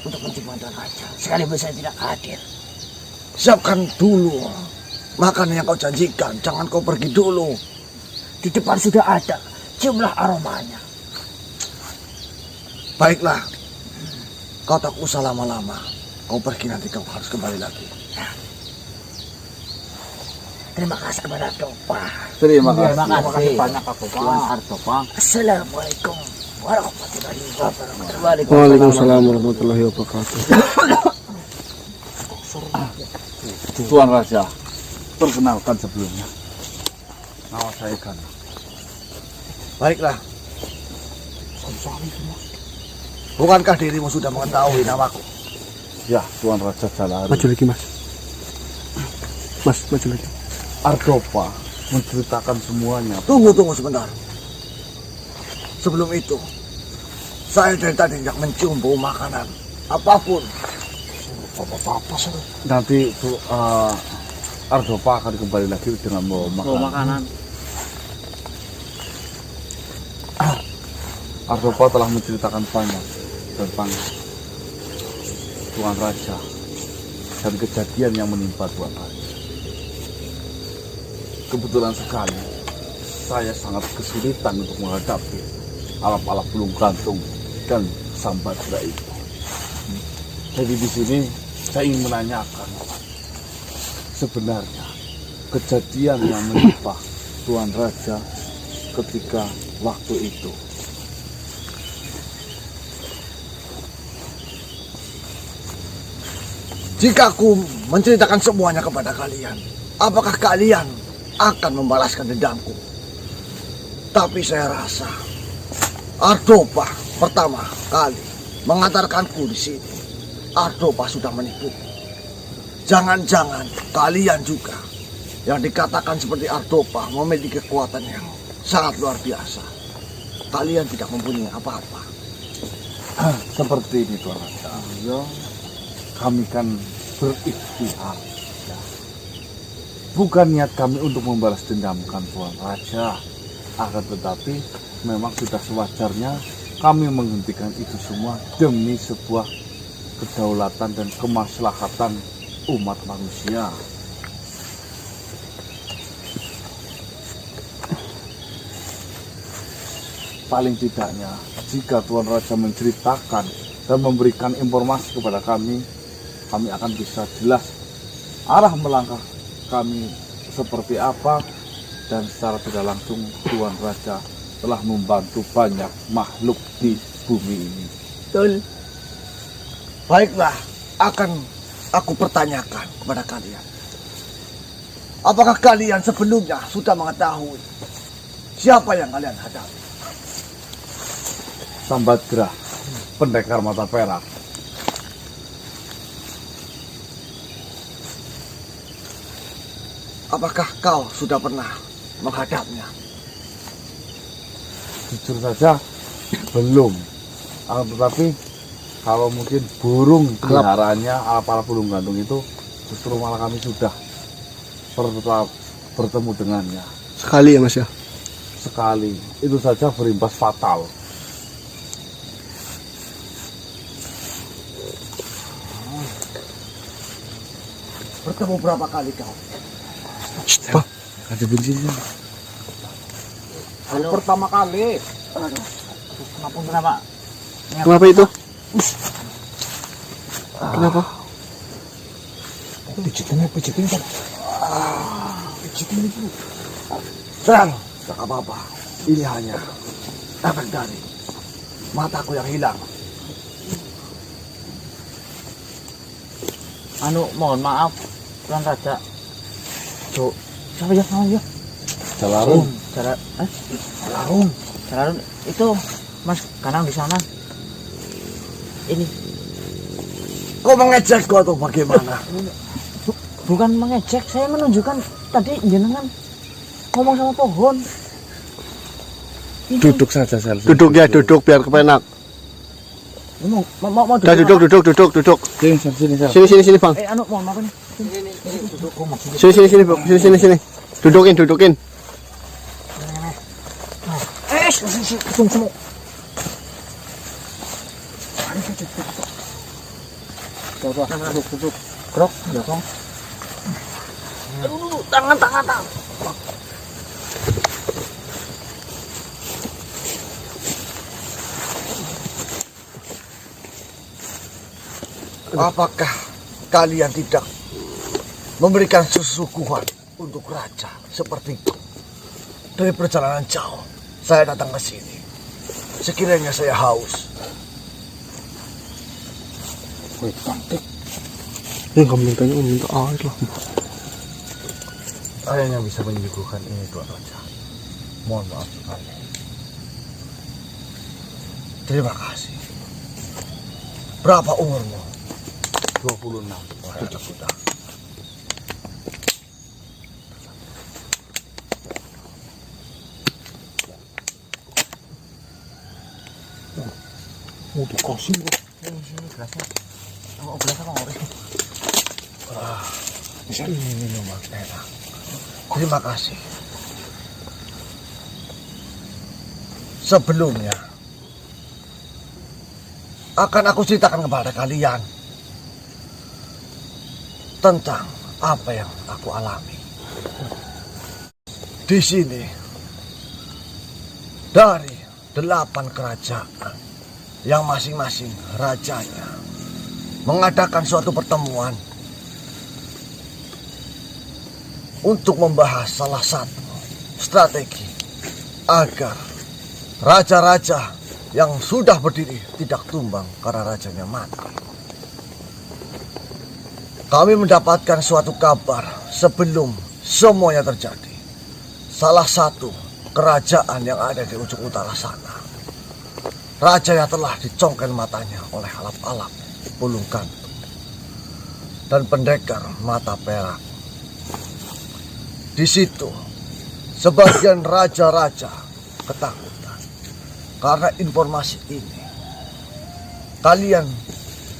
untuk menjemput Tuan Raja. Sekalipun saya tidak hadir. Siapkan dulu makanan yang kau janjikan. Jangan kau pergi dulu. Di depan sudah ada jumlah aromanya. Baiklah. Kau tak usah lama-lama. Kau pergi nanti kau harus kembali lagi. Terima kasih kepada Artopa. Terima kasih banyak aku Tuan Artopa. Assalamualaikum warahmatullahi wabarakatuh. Waalaikumsalam warahmatullahi wabarakatuh. Tuan Raja, perkenalkan sebelumnya. Nama saya Gana. Baiklah. Bukankah dirimu sudah mengetahui namaku? Ya, Tuan Raja Jalarun. Maju lagi mas. Maju lagi. Artopa menceritakan semuanya. Tunggu sebentar. Sebelum itu, saya dari tadi tidak mencium bau makanan apapun. Apa-apa sih. Nanti Artopa akan kembali lagi dengan bawa makanan. Artopa telah menceritakan banyak tentang Tuan Raja dan kejadian yang menimpa Tuan Raja. Kebetulan sekali saya sangat kesulitan untuk menghadapi alap-alap belum gantung dan Sambadra itu. Jadi di sini saya ingin menanyakan sebenarnya kejadian yang menimpa Tuan Raja ketika waktu itu. Jika aku menceritakan semuanya kepada kalian, apakah kalian akan membalaskan dendamku? Tapi saya rasa Artopa pertama kali mengantarkanku di sini. Artopa sudah menipu. Jangan-jangan kalian juga yang dikatakan seperti Artopa memiliki kekuatan yang sangat luar biasa. Kalian tidak mempunyai apa-apa. Seperti ini Tuan Raja. Ya, kami kan berikhtiar. Ya. Bukan niat kami untuk membalas dendamkan Tuan Raja. Akan tetapi memang sudah sewajarnya kami menghentikan itu semua demi sebuah kedaulatan dan kemaslahatan umat manusia. Paling tidaknya jika Tuan Raja menceritakan dan memberikan informasi kepada kami akan bisa jelas arah melangkah kami seperti apa, dan secara tidak langsung Tuan Raja telah membantu banyak makhluk di bumi ini. Betul. Baiklah, akan aku pertanyakan kepada kalian. Apakah kalian sebelumnya sudah mengetahui siapa yang kalian hadapi? Sambadra, pendekar mata perak. Apakah kau sudah pernah menghadapnya? Jujur saja belum. Akan tetapi kalau mungkin burung peliharaannya alap-alap burung gantung itu justru malah kami sudah bertemu dengannya Sekali ya mas ya. sekali. Itu saja berimbas fatal. bertemu berapa kali kau? Pak, ada bensinnya. Halo. Pertama kali. Kenapa? Kenapa itu? Kenapa? Pijitin Pak. Pijitin itu. Terang, tak apa-apa. Ini hanya efek dari mataku yang hilang. Mohon maaf, Tuan Raja. Cuk, siapa ya namanya? Jalarun. Jalarun itu Mas Kanang di sana. Ini Kau mengejekku atau bagaimana? bukan mengejek, saya menunjukkan tadi jenengan ngomong sama pohon. Ini. Duduk saja, Sel. Duduk ya, duduk biar kepenak. Mau Udah duduk. Sini, Sel. Sini Bang. mohon maaf nih. Sini Bang. Sini. Dudukin. Tunggu. Duduk. Krok, belakang. Aduh, tangan. Apakah kalian tidak memberikan suguhan untuk raja seperti itu? Dari perjalanan jauh, saya datang ke sini. Sekiranya saya haus. Wih, cantik. Yang kamu minta air lah. Saya yang bisa menyuguhkan ini, Tuan Raja. Mohon maaf sekali. Terima kasih. Berapa umurmu? 26. Sudah. Mau dikasih kok. Sini gelasnya. Gelasnya kok ngorek. Ini minuman enak. Terima kasih. Sebelumnya, akan aku ceritakan kepada kalian tentang apa yang aku alami. Di sini, dari 8 kerajaan yang masing-masing rajanya mengadakan suatu pertemuan untuk membahas salah satu strategi agar raja-raja yang sudah berdiri tidak tumbang karena rajanya mati. Kami mendapatkan suatu kabar sebelum semuanya terjadi. Salah satu kerajaan yang ada di ujung utara sana, rajanya telah dicongkel matanya oleh alap-alap pulung gantung dan pendekar mata perak. Di situ, sebagian raja-raja ketakutan karena informasi ini. Kalian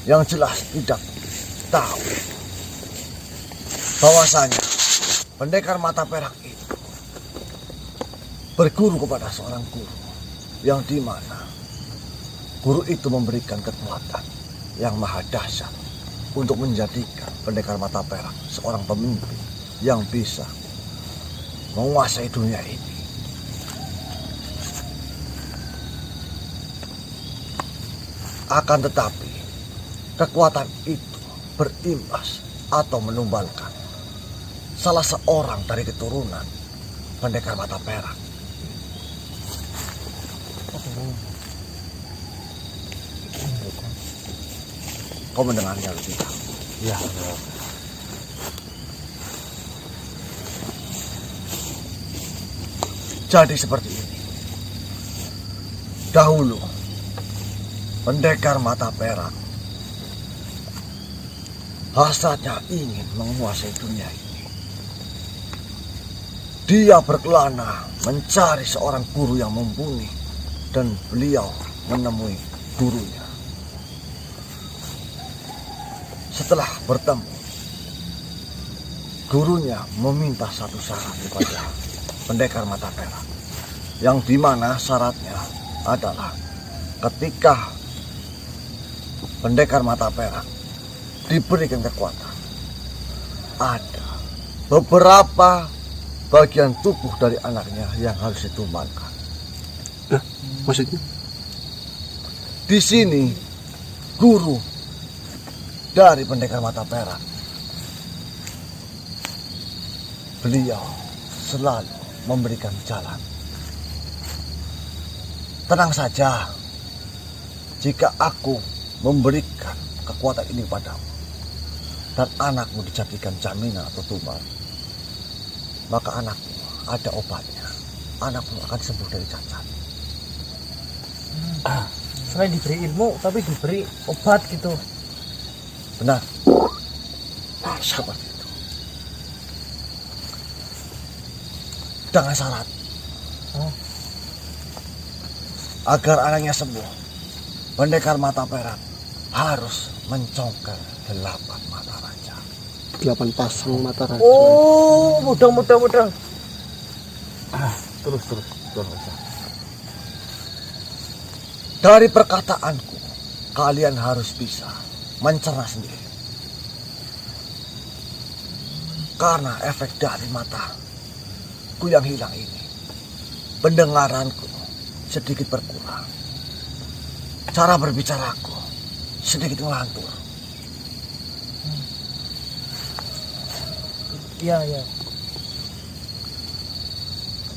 yang jelas tidak tahu bahwasanya pendekar mata perak itu berguru kepada seorang guru yang dimana guru itu memberikan kekuatan yang maha dahsyat untuk menjadikan pendekar mata perak seorang pemimpin yang bisa menguasai dunia ini. Akan tetapi kekuatan itu berimbas atau menumbalkan salah seorang dari keturunan pendekar mata perak. Kau mendengarnya lebih dahulu. Ya. Jadi seperti ini. Dahulu, pendekar mata perak hasratnya ingin menguasai dunia ini. Dia berkelana mencari seorang guru yang mumpuni dan beliau menemui gurunya. Setelah bertemu, gurunya meminta satu syarat kepada pendekar mata perak, yang dimana syaratnya adalah ketika pendekar mata perak diberikan kekuatan, ada beberapa bagian tubuh dari anaknya yang harus ditumbangkan. Maksudnya? Di sini guru dari pendekar mata perak, beliau selalu memberikan jalan. Tenang saja, jika aku memberikan kekuatan ini padamu dan anakmu dijadikan jaminan atau tumbal, maka anakmu ada obatnya. Anakmu akan sembuh dari cacat. Selain diberi ilmu, tapi diberi obat gitu. Benar. Seperti itu. Dengan syarat agar anaknya sembuh, pendekar mata perak harus mencongkel 8 mata raja. 8 pasang mata raja. Oh, mudang. Terus aja. Dari perkataanku, kalian harus bisa mencerna sendiri. Karena efek dari mataku yang hilang ini, pendengaranku sedikit berkurang. Cara berbicaraku sedikit ngelantur. Iya.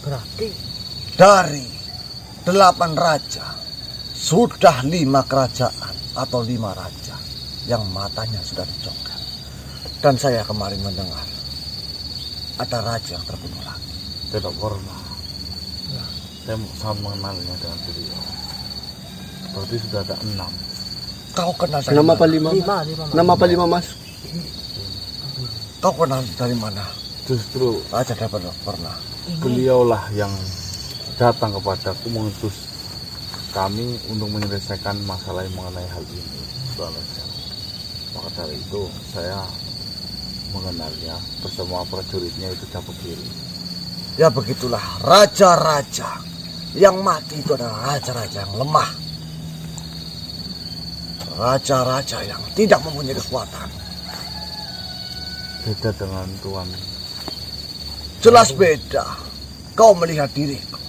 Berarti Dari 8 raja, sudah 5 kerajaan atau 5 raja yang matanya sudah dicongkel. Dan saya kemarin mendengar ada raja yang terbunuh lagi. Tidak pernah. Saya sangat mengenalnya dengan beliau. Berarti sudah ada 6. Kau kenal dari 6 mana? apa 5? 6 apa 5 mas? Kau kenal dari mana? Justru Raja dapat pernah. beliaulah yang datang kepadaku mengutus kami untuk menyelesaikan masalah yang mengenai hal ini. Maka dari itu saya mengenalnya bersama prajuritnya itu Capek Kiri. Ya begitulah, raja-raja yang mati itu adalah raja-raja yang lemah. Raja-raja yang tidak mempunyai kekuatan. Beda dengan Tuan. Jelas beda. Kau melihat diriku.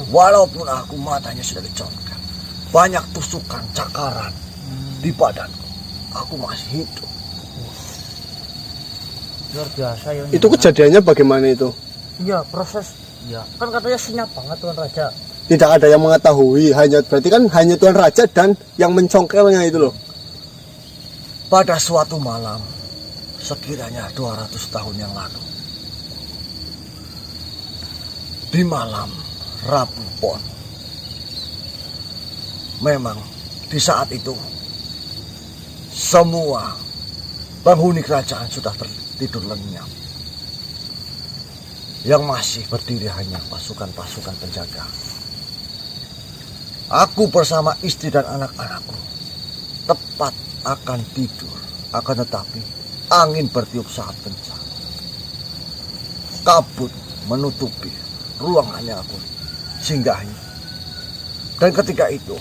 Walaupun aku matanya sudah dicongkel, banyak tusukan cakaran di badanku, aku masih hidup. luar biasa ya. Itu kejadiannya bagaimana itu? Iya, proses. Ya, kan katanya senyap banget Tuan Raja. Tidak ada yang mengetahui, berarti kan hanya Tuan Raja dan yang mencongkelnya itu loh. Pada suatu malam, sekiranya 200 tahun yang lalu, di malam Rabu Pon, memang di saat itu semua penghuni kerajaan sudah tertidur lenyap. Yang masih berdiri hanya pasukan-pasukan penjaga. Aku bersama istri dan anak-anakku tepat akan tidur, akan tetapi angin bertiup sangat kencang. Kabut menutupi ruangan yang aku singgahi. Dan ketika itu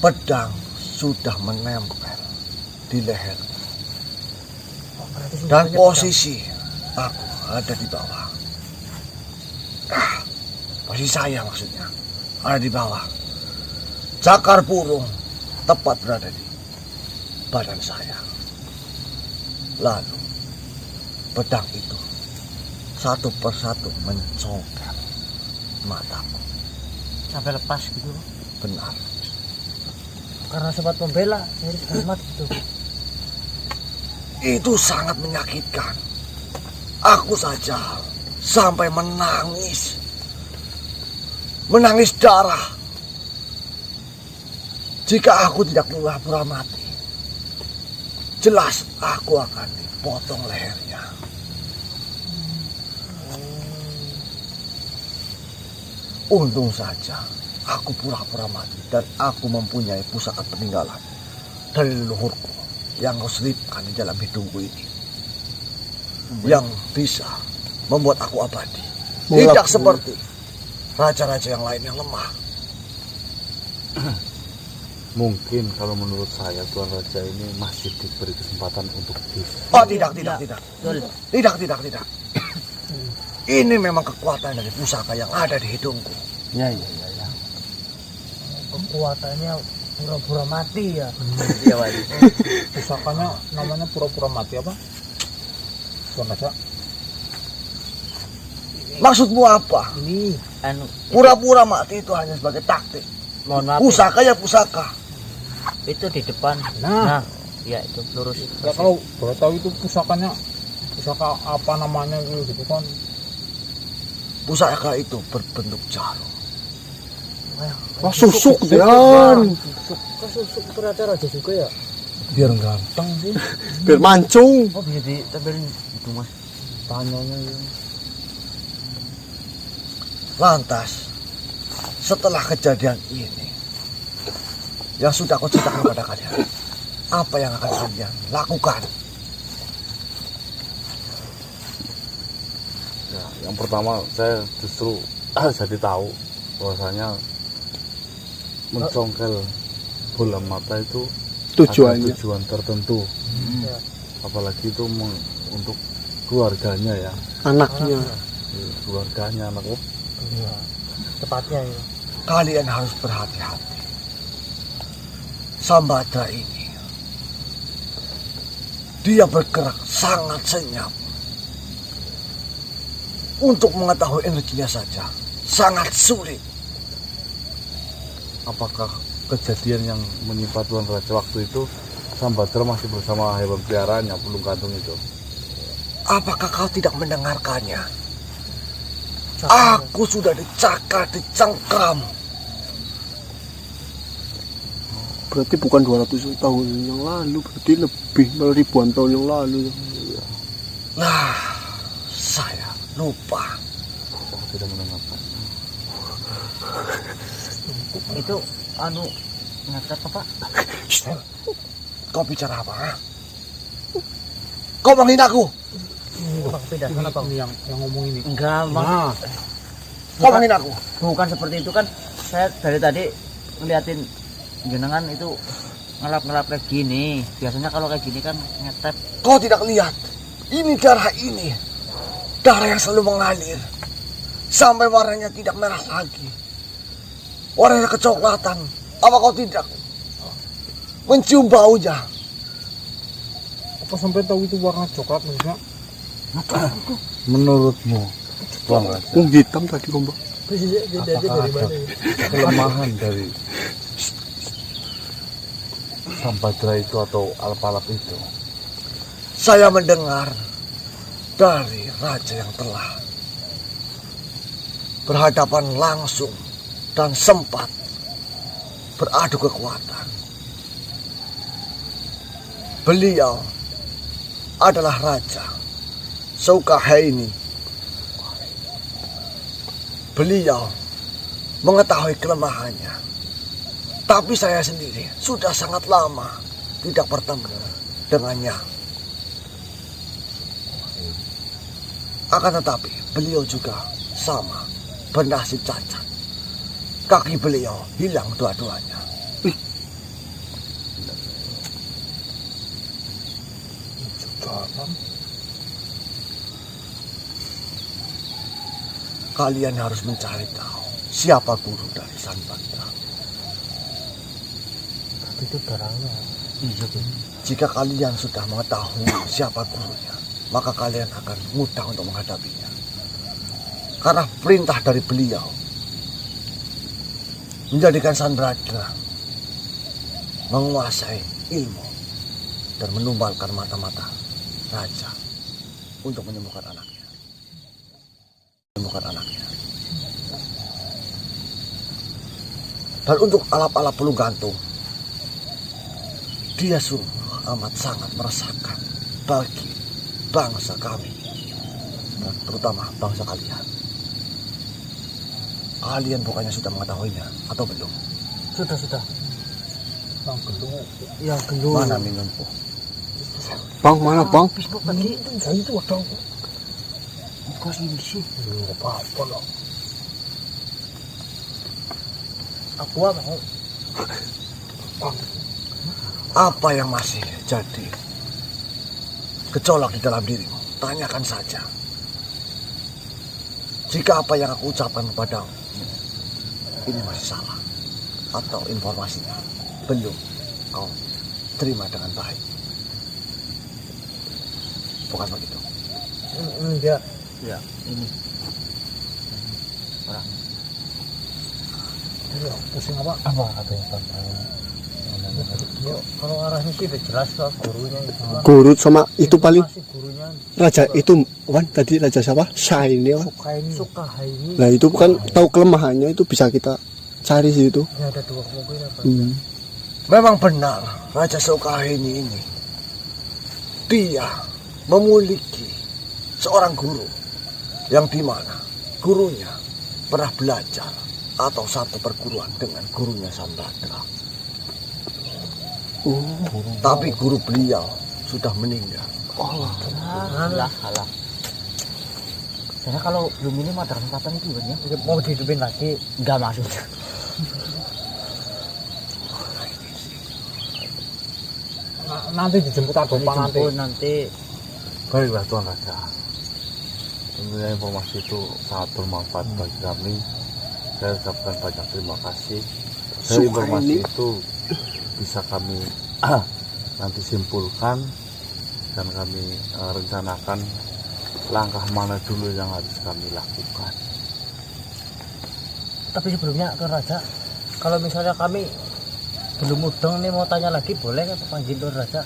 pedang sudah menempel di leher. Dan posisi aku ada di bawah. Posisi saya maksudnya ada di bawah. Cakar burung tepat berada di badan saya. Lalu pedang itu satu persatu mencongkel mataku. Sampai lepas gitu. Benar. Karena sempat membela, nyaris kalimat gitu. Itu sangat menyakitkan. Aku saja sampai menangis. Menangis darah. Jika aku tidak pura-pura mati, jelas aku akan dipotong lehernya. Untung saja aku pura-pura mati dan aku mempunyai pusaka peninggalan dari leluhurku yang kau selipkan di dalam hidungku ini, yang bisa membuat aku abadi. Tidak seperti raja-raja yang lain yang lemah. Mungkin kalau menurut saya Tuan Raja ini masih diberi kesempatan untuk Oh tidak. Betul. Tidak. Ini memang kekuatan dari pusaka yang ada di hidungku. Ya. Kekuatannya pura-pura mati ya. Iya, Wali. Pusakanya namanya pura-pura mati apa? Tuan Raja. Maksudmu apa? Ini Anu, Pura-pura mati itu hanya sebagai taktik. mohon maaf. Pusaka ya pusaka. Itu di depan. Nah. Ya itu lurus. Ya kalau boleh tahu itu pusakanya pusaka apa namanya gitu kan? Pusaka itu berbentuk jarum. Wah, susuk Dian. susuk ternyata raja juga ya. Biar ganteng sih. Biar mancung. Oh bisa ditempelin itu Mas. Tanyanya ya. Lantas, setelah kejadian ini, yang sudah aku ceritakan kepada kalian, apa yang akan kalian lakukan? Ya, yang pertama saya justru jadi tahu bahwasanya mencongkel bola mata itu Tujuannya. ada tujuan tertentu. Apalagi itu untuk keluarganya ya, Anaknya. keluarganya anak. Iya. Tepatnya ya. Kalian harus berhati-hati. Sambadra ini, dia bergerak sangat senyap. Untuk mengetahui energinya saja, sangat sulit. Apakah kejadian yang menimpa Tuan Raja waktu itu Sambadra masih bersama hewan peliharaannya Pulung Kantung itu? Apakah kau tidak mendengarkannya? Aku sudah dicakar, dicengkram. Berarti bukan 200 tahun yang lalu, berarti lebih malah ribuan tahun yang lalu. Nah, saya lupa. Saya tidak mendengarkan. Itu anu ngetet apa? Kau bicara apa? Ha? Kau menghina aku? Beda Ini, kenapa? ini yang ngomong ini. Enggak, Mas. Nah, Kau menghina aku? Bukan seperti itu kan. Saya dari tadi ngeliatin jenengan itu ngelap-ngelap kayak gini. Biasanya kalau kayak gini kan ngetep. Kau tidak lihat? Ini darah ini. Darah yang selalu mengalir. Sampai warnanya tidak merah lagi. Warnanya kecoklatan. Apa kau tidak mencium baunya? apa sampai tahu itu warna coklat maksudnya? Menurutmu Tuan Raja, Hitam tadi Rombak. apakah ada kelemahan dari Sambadra itu atau Alpalap itu? Saya mendengar dari raja yang telah berhadapan langsung dan sempat beradu kekuatan. Beliau adalah Raja Sukahaini. Beliau mengetahui kelemahannya. Tapi saya sendiri sudah sangat lama tidak bertemu dengannya. Akan tetapi beliau juga sama bernasib cacat. Kaki beliau hilang dua-duanya. Kalian harus mencari tahu siapa guru dari Sambadra. Itu barangnya. Jika kalian sudah mengetahui siapa gurunya, maka kalian akan mudah untuk menghadapinya. Karena perintah dari beliau menjadikan Sambadra menguasai ilmu dan menumbalkan mata-mata raja untuk menyembuhkan anaknya. Dan untuk alap-alap Pulung Kantung, dia sungguh amat sangat meresahkan bagi bangsa kami dan terutama bangsa kalian. Kalian bukannya sudah mengetahuinya atau belum? Sudah. Yang kedua, Yang kedua. Mana minumku? Bang, mana bang? Facebook tadi saya itu ada kos ini sih. nggak apa-apa lah. Aku mau. Apa yang masih jadi gejolak di dalam dirimu? Tanyakan saja. Jika apa yang aku ucapkan kepadamu ini masih salah, atau informasinya belum kau terima dengan baik, bukan begitu? Enggak. Ya, ini. Orang. Iya, pusing apa? Apa yang tanya? Ya, kalau arahnya sih udah jelas lah gurunya itu. Guru sama itu paling Masih gurunya raja itu Wan tadi raja siapa? Syah ini Wan. suka ini. Nah itu kan tahu kelemahannya itu bisa kita cari sih itu. Ya ada dua kemungkinan Pak. Memang benar Raja Sukaheni ini dia memiliki seorang guru yang dimana gurunya pernah belajar atau satu perguruan dengan gurunya Sambadra. Tapi guru beliau sudah meninggal. Alah. Karena kalau belum ini mah kesempatan itu kan ya. Mau dihidupin lagi. Enggak maksudnya. Nanti dijemput Adopa nanti. Nanti. Baiklah Tuan Raja. Tentunya informasi itu sangat bermanfaat bagi kami. Saya ucapkan banyak terima kasih. Dari informasi itu bisa kami nanti simpulkan dan kami rencanakan langkah mana dulu yang harus kami lakukan. Tapi sebelumnya ke Raja, kalau misalnya kami belum mudeng nih mau tanya lagi, boleh nggak panggil Tuan Raja?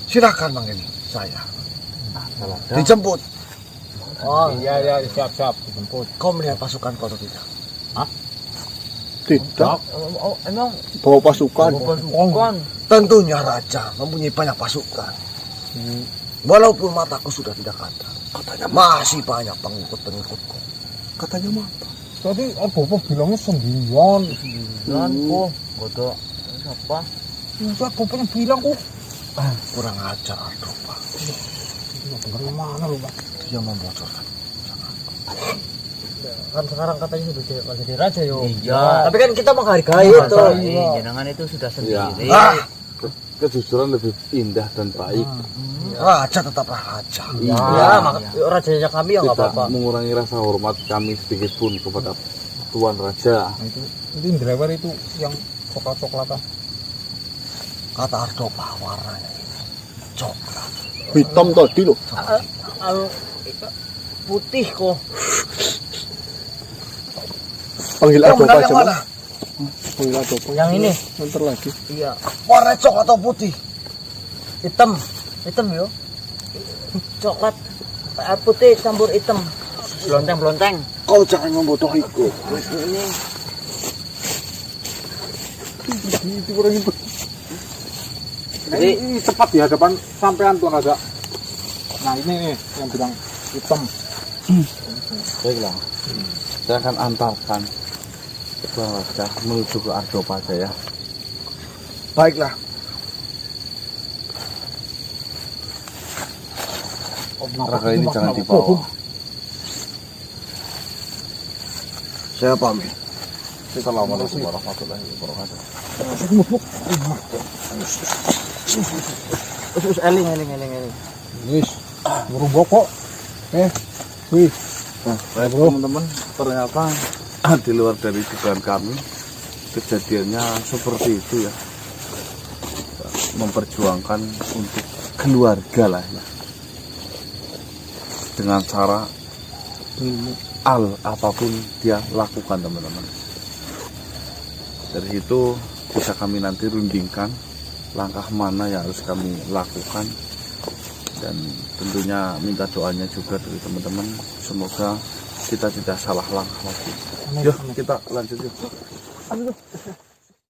Silakan manggil saya. Salah Dijemput. Oh iya siap dijemput. Kau melihat pasukan kau atau tidak? Tidak Emang bawa pasukan. pasukan. Tentunya Raja mempunyai banyak pasukan. Walaupun mataku sudah tidak ada, katanya masih banyak pengikut-pengikutku. Katanya mah apa? Tadi Adopa bilangnya 9. Kok bodoh siapa? Enggak, Adopanya bilang kok. Kurang ajar Adopa. Dari mana lu, Pak? Dia membocorkan. Kan sekarang katanya sudah jadi raja yo. Iya. Tapi kan kita menghargai itu. Jangan itu sudah sendiri. Kejujuran lebih indah dan baik. Raja tetaplah raja. Ya, rajanya kami ya nggak Tidak apa-apa. mengurangi rasa hormat kami sedikit pun kepada Tuan Raja. Nah, itu driver itu yang coklat-coklatan. Kata Adopa warnanya ini coklat. Hitam tadi loh. Putih kok. Panggil Yang Adopa benar yang aja. mana? Panggil Adopa. Yang ini. Nanti lagi. Iya. Warna coklat atau putih? Hitam yo. Coklat putih campur hitam. Blonteng. Kau jangan membodohiku. Jadi ini tepat di hadapan sampean Tuan Raja. Nah ini nih yang bilang hitam. Baiklah, saya akan antarkan Tuan Raja menuju ke Adopa saja ya. Baiklah. Raga ini jangan dibawa. Saya pamit. Assalamualaikum warahmatullahi wabarakatuh. Terus eling. Wis, burung bokok. Wih. Nah, baik teman-teman, ternyata di luar dari dugaan kami kejadiannya seperti itu ya. Memperjuangkan untuk keluarga lah ya. Dengan cara apapun dia lakukan teman-teman. Dari itu bisa kami nanti rundingkan langkah mana yang harus kami lakukan, dan tentunya minta doanya juga dari teman-teman, semoga kita tidak salah langkah lagi. Yuk kita lanjut yuk.